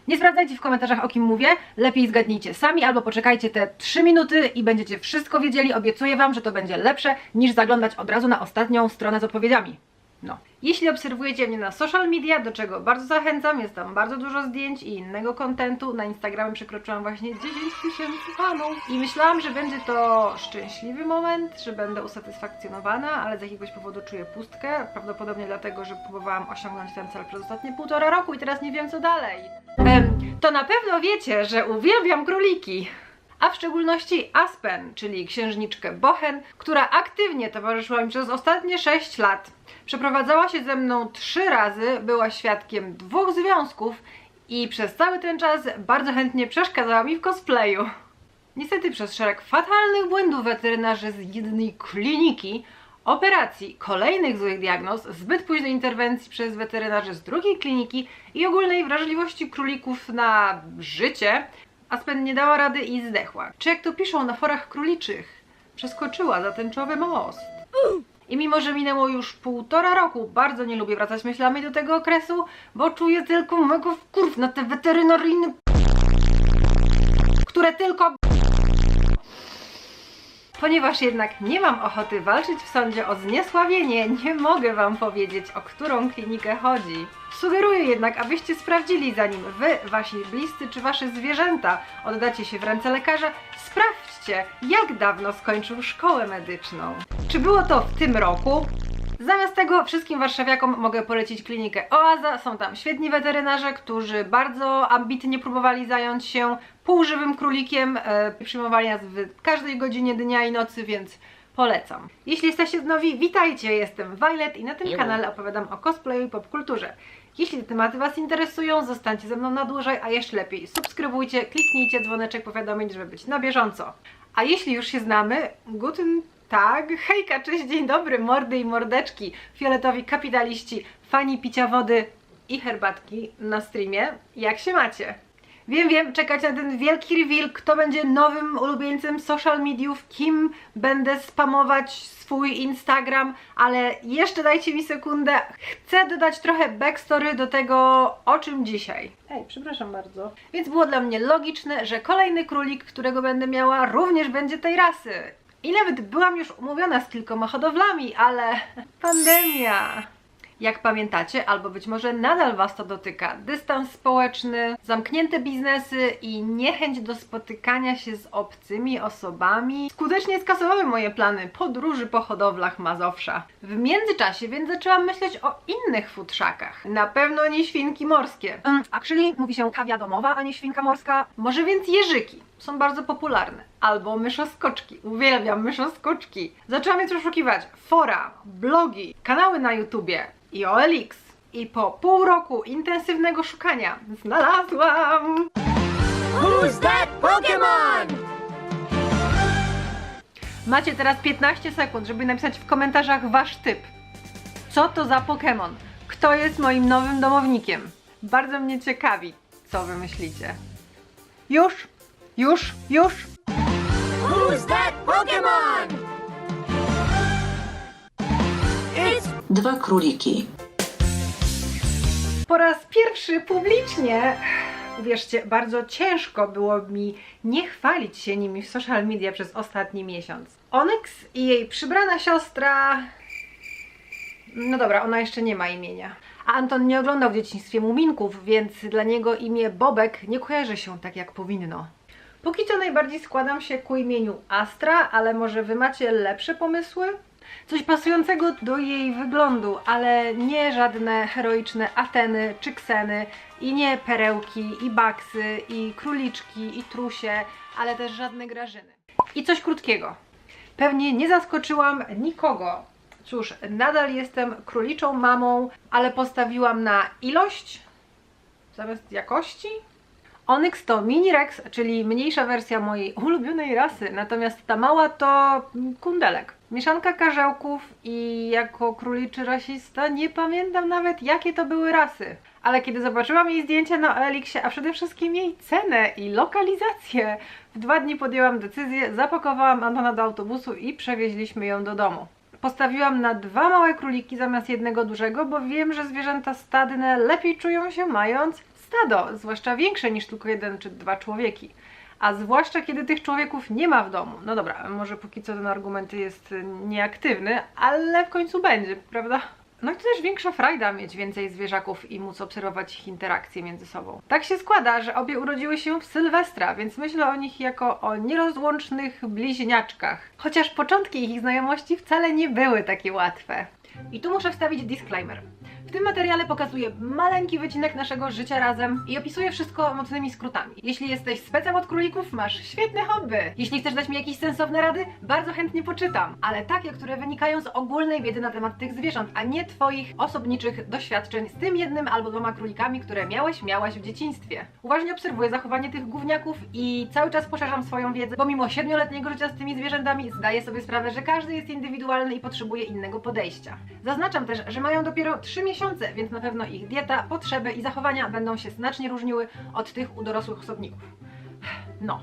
Nie sprawdzajcie w komentarzach, o kim mówię, lepiej zgadnijcie sami albo poczekajcie te 3 minuty i będziecie wszystko wiedzieli. Obiecuję Wam, że to będzie lepsze niż zaglądać od razu na ostatnią stronę z odpowiedziami. No. Jeśli obserwujecie mnie na social media, do czego bardzo zachęcam, jest tam bardzo dużo zdjęć i innego kontentu. Na Instagramie przekroczyłam właśnie 10 000 fanów i myślałam, że będzie to szczęśliwy moment, że będę usatysfakcjonowana, ale z jakiegoś powodu czuję pustkę. Prawdopodobnie dlatego, że próbowałam osiągnąć ten cel przez ostatnie 1,5 roku i teraz nie wiem co dalej. To na pewno wiecie, że uwielbiam króliki. A w szczególności Aspen, czyli księżniczkę Bochen, która aktywnie towarzyszyła mi przez ostatnie 6 lat. Przeprowadzała się ze mną 3 razy, była świadkiem 2 związków i przez cały ten czas bardzo chętnie przeszkadzała mi w cosplayu. Niestety przez szereg fatalnych błędów weterynarzy z jednej kliniki, operacji, kolejnych złych diagnoz, zbyt późnej interwencji przez weterynarzy z drugiej kliniki i ogólnej wrażliwości królików na życie, Aspen nie dała rady i zdechła. Czy jak to piszą na forach króliczych, przeskoczyła zatęczowy most. I mimo, że minęło już 1,5 roku, bardzo nie lubię wracać myślami do tego okresu, bo czuję tylko mego wkurw na te weterynaryjne, które tylko... Ponieważ jednak nie mam ochoty walczyć w sądzie o zniesławienie, nie mogę Wam powiedzieć, o którą klinikę chodzi. Sugeruję jednak, abyście sprawdzili, zanim Wy, Wasi bliscy czy Wasze zwierzęta oddacie się w ręce lekarza, sprawdźcie, jak dawno skończył szkołę medyczną. Czy było to w tym roku? Zamiast tego wszystkim warszawiakom mogę polecić klinikę Oaza. Są tam świetni weterynarze, którzy bardzo ambitnie próbowali zająć się półżywym królikiem. Przyjmowali nas w każdej godzinie dnia i nocy, więc polecam. Jeśli jesteście nowi, witajcie, jestem Violet i na tym kanale opowiadam o cosplayu i popkulturze. Jeśli te tematy Was interesują, zostańcie ze mną na dłużej, a jeszcze lepiej subskrybujcie, kliknijcie dzwoneczek powiadomień, żeby być na bieżąco. A jeśli już się znamy, guten Tag, hejka, cześć, dzień dobry, mordy i mordeczki, fioletowi kapitaliści, fani picia wody i herbatki na streamie, jak się macie? Wiem, czekać na ten wielki reveal, kto będzie nowym ulubieńcem social mediów, kim będę spamować swój Instagram, ale jeszcze dajcie mi sekundę, chcę dodać trochę backstory do tego, o czym dzisiaj. Ej, przepraszam bardzo. Więc było dla mnie logiczne, że kolejny królik, którego będę miała, również będzie tej rasy. I nawet byłam już umówiona z kilkoma hodowlami, ale pandemia. Jak pamiętacie, albo być może nadal Was to dotyka, dystans społeczny, zamknięte biznesy i niechęć do spotykania się z obcymi osobami skutecznie skasowały moje plany podróży po hodowlach Mazowsza. W międzyczasie więc zaczęłam myśleć o innych futrzakach. Na pewno nie świnki morskie. Actually mówi się kawia domowa, a nie świnka morska. Może więc jeżyki. Są bardzo popularne. Albo myszoskoczki. Uwielbiam myszoskoczki. Zaczęłam więc przeszukiwać fora, blogi, kanały na YouTubie i OLX. I po pół roku intensywnego szukania znalazłam... Who's that Pokémon? Macie teraz 15 sekund, żeby napisać w komentarzach Wasz typ. Co to za Pokémon? Kto jest moim nowym domownikiem? Bardzo mnie ciekawi, co Wy myślicie. Już? Who's that Pokémon? It's 2 króliki. Po raz pierwszy publicznie, uwierzcie, bardzo ciężko było mi nie chwalić się nimi w social media przez ostatni miesiąc. Onyx i jej przybrana siostra... No dobra, ona jeszcze nie ma imienia. A Anton nie oglądał w dzieciństwie Muminków, więc dla niego imię Bobek nie kojarzy się tak jak powinno. Póki co najbardziej składam się ku imieniu Astra, ale może Wy macie lepsze pomysły? Coś pasującego do jej wyglądu, ale nie żadne heroiczne Ateny czy Kseny i nie Perełki i Baksy i Króliczki i Trusie, ale też żadne Grażyny. I coś krótkiego. Pewnie nie zaskoczyłam nikogo. Cóż, nadal jestem króliczą mamą, ale postawiłam na ilość zamiast jakości. Onyx to mini Rex, czyli mniejsza wersja mojej ulubionej rasy, natomiast ta mała to kundelek. Mieszanka karzełków i jako króliczy rasista nie pamiętam nawet, jakie to były rasy. Ale kiedy zobaczyłam jej zdjęcie na OLX-ie, a przede wszystkim jej cenę i lokalizację, w 2 dni podjęłam decyzję, zapakowałam Antona do autobusu i przewieźliśmy ją do domu. Postawiłam na 2 małe króliki zamiast jednego dużego, bo wiem, że zwierzęta stadne lepiej czują się mając stado, zwłaszcza większe niż tylko 1 czy 2 człowieki. A zwłaszcza kiedy tych człowieków nie ma w domu. No dobra, może póki co ten argument jest nieaktywny, ale w końcu będzie, prawda? No i to też większa frajda mieć więcej zwierzaków i móc obserwować ich interakcje między sobą. Tak się składa, że obie urodziły się w Sylwestra, więc myślę o nich jako o nierozłącznych bliźniaczkach. Chociaż początki ich znajomości wcale nie były takie łatwe. I tu muszę wstawić disclaimer. W tym materiale pokazuję maleńki wycinek naszego życia razem i opisuję wszystko mocnymi skrótami. Jeśli jesteś specem od królików, masz świetne hobby. Jeśli chcesz dać mi jakieś sensowne rady, bardzo chętnie poczytam. Ale takie, które wynikają z ogólnej wiedzy na temat tych zwierząt, a nie twoich osobniczych doświadczeń z tym 1 albo 2 królikami, które miałaś w dzieciństwie. Uważnie obserwuję zachowanie tych gówniaków i cały czas poszerzam swoją wiedzę, bo mimo 7-letniego życia z tymi zwierzętami zdaję sobie sprawę, że każdy jest indywidualny i potrzebuje innego podejścia. Zaznaczam też, że mają dopiero 3 miesiące, więc na pewno ich dieta, potrzeby i zachowania będą się znacznie różniły od tych u dorosłych osobników. No.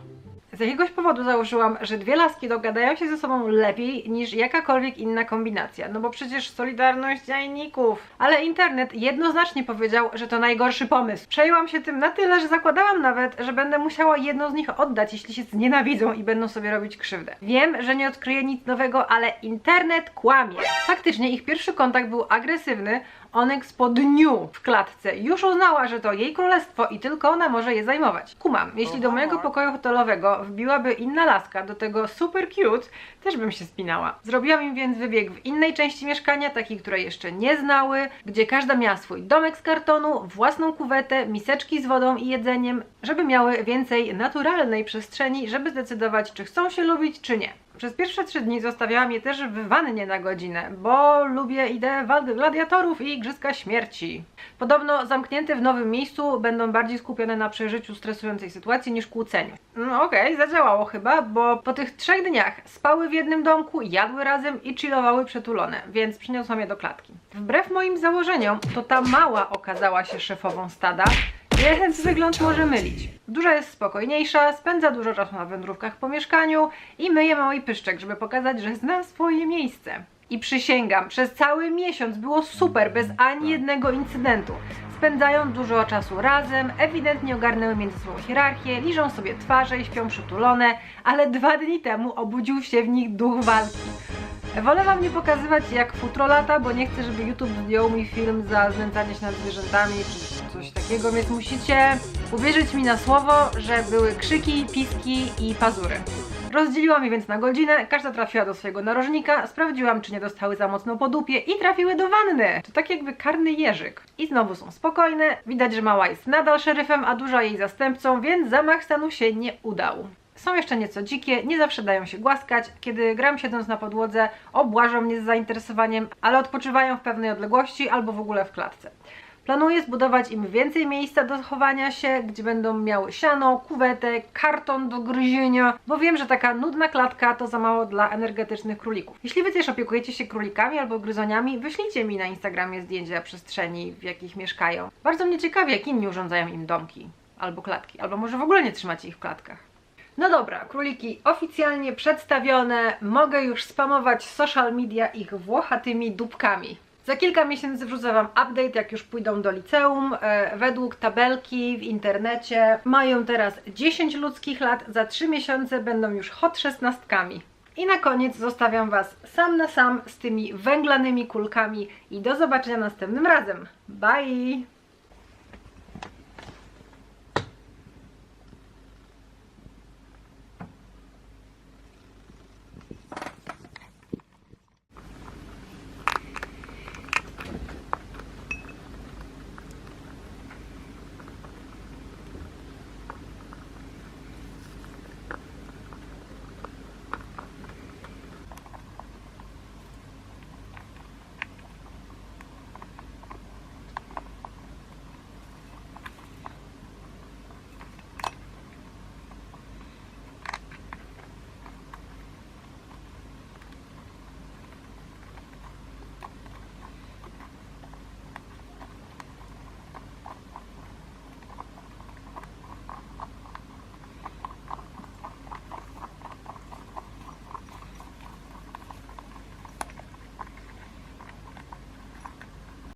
Z jakiegoś powodu założyłam, że 2 laski dogadają się ze sobą lepiej niż jakakolwiek inna kombinacja, no bo przecież solidarność jajników. Ale internet jednoznacznie powiedział, że to najgorszy pomysł. Przejęłam się tym na tyle, że zakładałam nawet, że będę musiała jedną z nich oddać, jeśli się znienawidzą i będą sobie robić krzywdę. Wiem, że nie odkryję nic nowego, ale internet kłamie. Faktycznie ich pierwszy kontakt był agresywny. Onyx po dniu w klatce już uznała, że to jej królestwo i tylko ona może je zajmować. Kumam, jeśli do mojego pokoju hotelowego wbiłaby inna laska, do tego super cute, też bym się spinała. Zrobiłam im więc wybieg w innej części mieszkania, takiej, której jeszcze nie znały, gdzie każda miała swój domek z kartonu, własną kuwetę, miseczki z wodą i jedzeniem, żeby miały więcej naturalnej przestrzeni, żeby zdecydować, czy chcą się lubić, czy nie. Przez pierwsze 3 dni zostawiałam je też w wannie na godzinę, bo lubię ideę walk gladiatorów i igrzyska śmierci. Podobno zamknięte w nowym miejscu będą bardziej skupione na przeżyciu stresującej sytuacji niż kłóceniu. No okej, zadziałało chyba, bo po tych 3 dniach spały w jednym domku, jadły razem i chillowały przytulone, więc przyniosłam je do klatki. Wbrew moim założeniom, to ta mała okazała się szefową stada, więc wygląd może mylić. Duża jest spokojniejsza, spędza dużo czasu na wędrówkach po mieszkaniu i myje mały pyszczek, żeby pokazać, że zna swoje miejsce. I przysięgam, przez cały miesiąc było super, bez ani jednego incydentu. Spędzają dużo czasu razem, ewidentnie ogarnęły między sobą hierarchię, liżą sobie twarze i śpią przytulone, ale 2 dni temu obudził się w nich duch walki. Wolę wam nie pokazywać jak futro lata, bo nie chcę, żeby YouTube zdjął mi film za znęcanie się nad zwierzętami czy coś takiego, więc musicie uwierzyć mi na słowo, że były krzyki, piski i pazury. Rozdzieliłam je więc na godzinę, każda trafiła do swojego narożnika, sprawdziłam, czy nie dostały za mocno po dupie i trafiły do wanny. To tak jakby karny jeżyk. I znowu są spokojne, widać, że mała jest nadal szeryfem, a duża jej zastępcą, więc zamach stanu się nie udał. Są jeszcze nieco dzikie, nie zawsze dają się głaskać. Kiedy gram siedząc na podłodze, obłażą mnie z zainteresowaniem, ale odpoczywają w pewnej odległości albo w ogóle w klatce. Planuję zbudować im więcej miejsca do chowania się, gdzie będą miały siano, kuwetę, karton do gryzienia, bo wiem, że taka nudna klatka to za mało dla energetycznych królików. Jeśli wy też opiekujecie się królikami albo gryzoniami, wyślijcie mi na Instagramie zdjęcia przestrzeni, w jakich mieszkają. Bardzo mnie ciekawi, jak inni urządzają im domki albo klatki, albo może w ogóle nie trzymacie ich w klatkach. No dobra, króliki oficjalnie przedstawione, mogę już spamować social media ich włochatymi dupkami. Za kilka miesięcy wrzucę wam update, jak już pójdą do liceum. Według tabelki w internecie mają teraz 10 ludzkich lat, za 3 miesiące będą już hot 16-kami. I na koniec zostawiam was sam na sam z tymi węglanymi kulkami i do zobaczenia następnym razem. Bye!